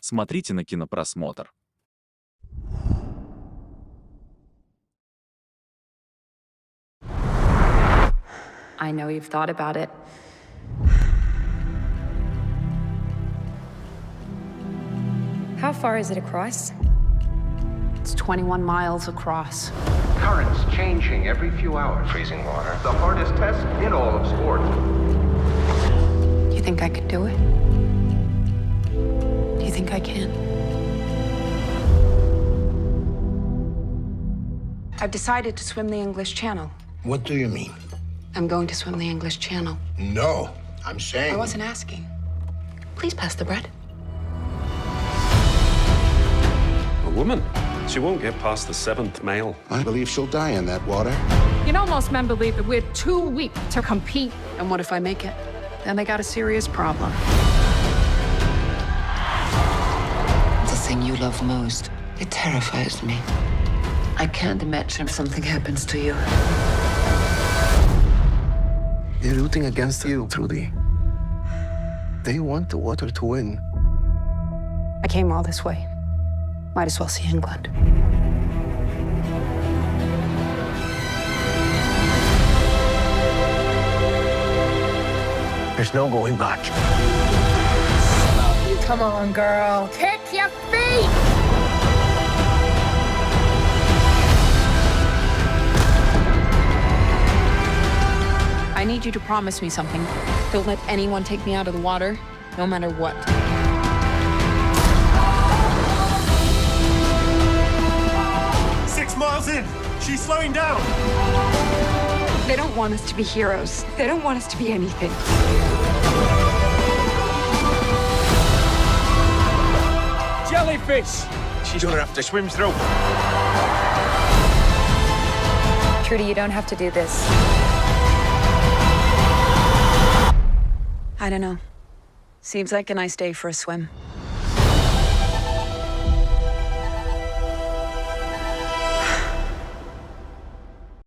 Смотрите на кинопросмотр. I know you've thought about it. How far is it across? It's 21 miles across. Currents changing every few hours. Freezing water. The hardest test in all of sport. Do you think I could do it? Do you think I can? I've decided to swim the English Channel. What do you mean? I'm going to swim the English Channel. No, I'm saying... I wasn't asking. Please pass the bread. A woman. She won't get past the 7th male. I believe she'll die in that water. You know, most men believe that we're too weak to compete. And what if I make it? Then they got a serious problem. The thing you love most, it terrifies me. I can't imagine if something happens to you. They're rooting against you, Trudy. They want the water to win. I came all this way. Might as well see England. There's no going back. Come on, girl. Kick your feet! I need you to promise me something. Don't let anyone take me out of the water, no matter what. 6 miles in! She's slowing down! They don't want us to be heroes. They don't want us to be anything. Jellyfish! She's gonna have to swim through. Trudy, you don't have to do this. I don't know. Seems like a nice day for a swim.